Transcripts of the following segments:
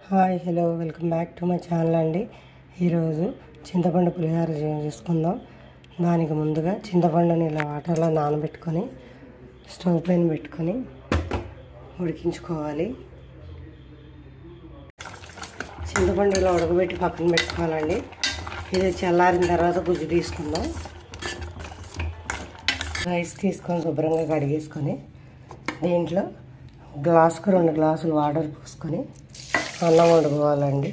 Hi hello welcome back to my channel అండి. ఈరోజు చింతపండు పులిహోర చేసుకుందాం. దానికి ముందుగా చింతపండుని ఇలా వాటర్లో నానబెట్టుకొని స్టవ్ పైన పెట్టుకొని ఉడికించుకోవాలి. చింతపండు ఇలా ఉడకబెట్టి పక్కన పెట్టుకోవాలండి. ఇది చల్లారిన తర్వాత గుజ్జు తీసుకుందాం. రైస్ తీసుకొని శుభ్రంగా కడిగేసుకొని దీంట్లో గ్లాసుకు 2 గ్లాసులు వాటర్ పోసుకొని అన్నం వండుకోవాలండి.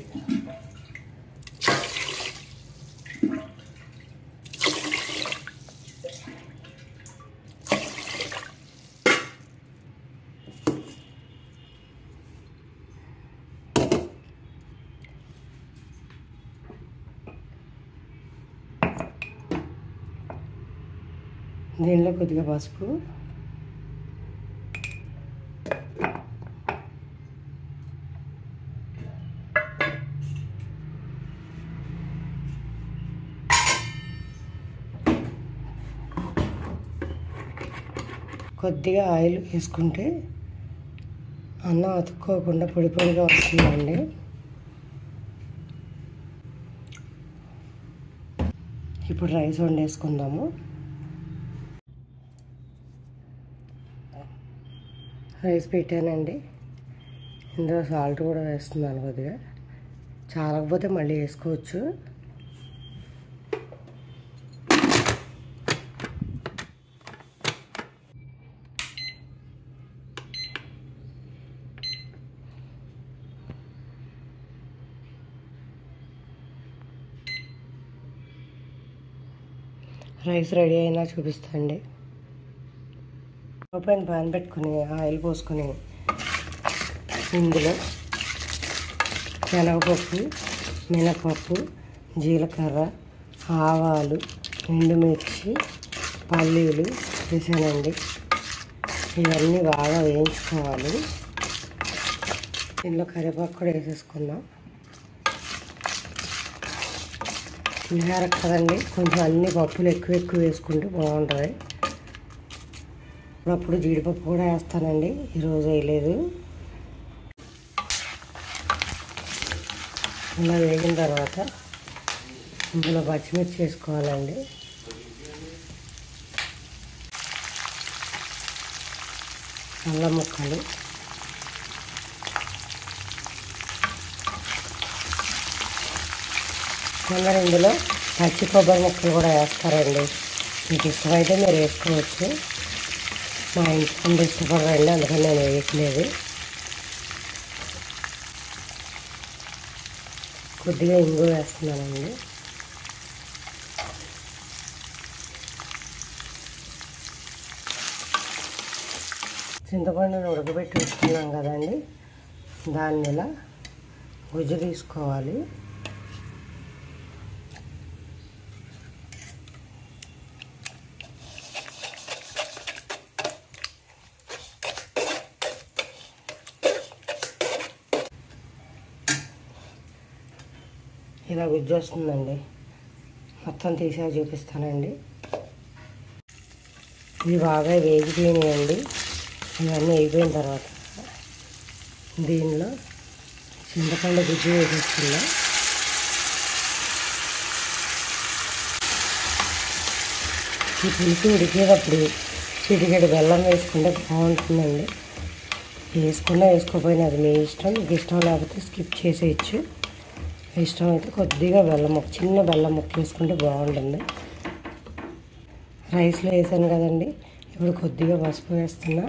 దీనిలో కొద్దిగా పసుపు, కొద్దిగా ఆయిల్ వేసుకుంటే అన్నం అతుక్కోకుండా పొడి పొడిగా వస్తుందండి. ఇప్పుడు రైస్ వండేసుకుందాము. రైస్ పెట్టానండి. ఇందులో సాల్ట్ కూడా వేస్తున్నాను. కొద్దిగా చాలకపోతే మళ్ళీ వేసుకోవచ్చు. రైస్ రెడీ అయినా చూపిస్తాండి. స్టవ్ పైన పాన్ పెట్టుకుని ఆయిల్ పోసుకొని ఇందులో శనగపప్పు, మినపప్పు, జీలకర్ర, ఆవాలు, ఎండుమిర్చి, పల్లీలు వేసానండి. ఇవన్నీ బాగా వేయించుకోవాలి. దీనిలో కరివేపాకు కూడా వేసేసుకుందాం. పులిహోర కదండి, కొంచెం అన్ని పప్పులు ఎక్కువ వేసుకుంటే బాగుంటుంది. అప్పుడు జీడిపప్పు కూడా వేస్తానండి, ఈరోజు వేయలేదు. ఇలా వేగిన తర్వాత ఇందులో పచ్చిమిర్చి వేసుకోవాలండి. అల్లం ముక్కలు, కొందరు ఇందులో పచ్చి కొబ్బరి ముక్కలు కూడా వేస్తారండి. మీకు ఇష్టమైతే మీరు వేసుకోవచ్చు. మా ఇంట్లో ఇష్టపడరండి, అందుకని నేను వేయట్లేదు. కొద్దిగా ఇంగు వేస్తున్నానండి. చింతపండుని ఉడకబెట్టి వేసుకున్నాం కదండి, దాన్ని ఇలా గుజ్జు తీసుకోవాలి. ఇలా గుజ్జు వస్తుందండి. మొత్తం తీసా చూపిస్తానండి. ఇవి బాగా వేగిపోయినాయండి. ఇవన్నీ వేగిపోయిన తర్వాత దీనిలో చింతపండు గుజ్జు వేసేస్తున్నా. ఈ పులుసు ఉడికేటప్పుడు చిటికెడు బెల్లం వేసుకుంటే బాగుంటుందండి. వేసుకున్నా వేసుకోకపోయినా అది మీ ఇష్టం. మీకు ఇష్టం లేకపోతే స్కిప్ చేసేయచ్చు. ఇష్టం అయితే కొద్దిగా బెల్లం ముక్క, చిన్న బెల్లం ముక్క వేసుకుంటే బాగుంటుంది. రైస్లో వేసాను కదండి, ఇప్పుడు కొద్దిగా పసుపు వేస్తున్నా.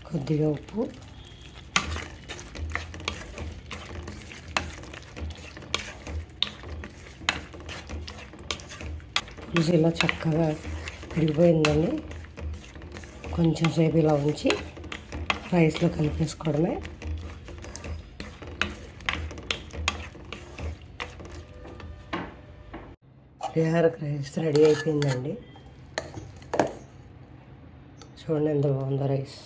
కొద్దిగా ఉప్పు, పులుసు ఇలా చక్కగా ఉడికిపోయిందండి. కొంచెం సేపు ఇలా ఉంచి రైస్లో కలిపేసుకోవడమే. పులిహోరకు రైస్ రెడీ అయిపోయిందండి. చూడండి ఎంత బాగుందో రైస్.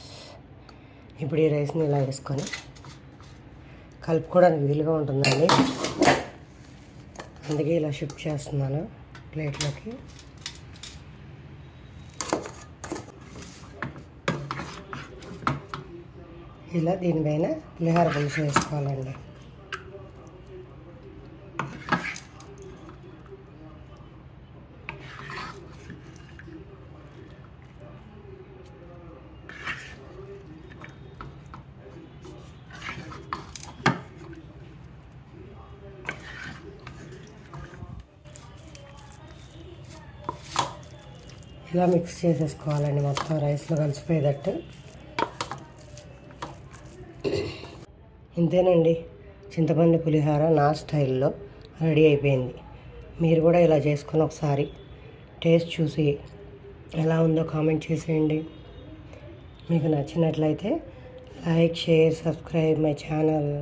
ఇప్పుడు ఈ రైస్ని ఇలా వేసుకొని కలుపుకోవడానికి వీలుగా ఉంటుందండి. అందుకే ఇలా షిఫ్ట్ చేస్తున్నాను ప్లేట్లోకి. ఇలా దీనిపైన పులిహోర పులుసు వేసుకోవాలండి. ఇలా మిక్స్ చేసేసుకోవాలండి మొత్తం రైస్లో కలిసిపోయేటట్టు. ఇంతేనండి, చింతపండు పులిహోర నా స్టైల్లో రెడీ అయిపోయింది. మీరు కూడా ఇలా చేసుకొని ఒకసారి టేస్ట్ చూసి ఎలా ఉందో కామెంట్ చేసేయండి. మీకు నచ్చినట్లయితే like, share, subscribe my channel.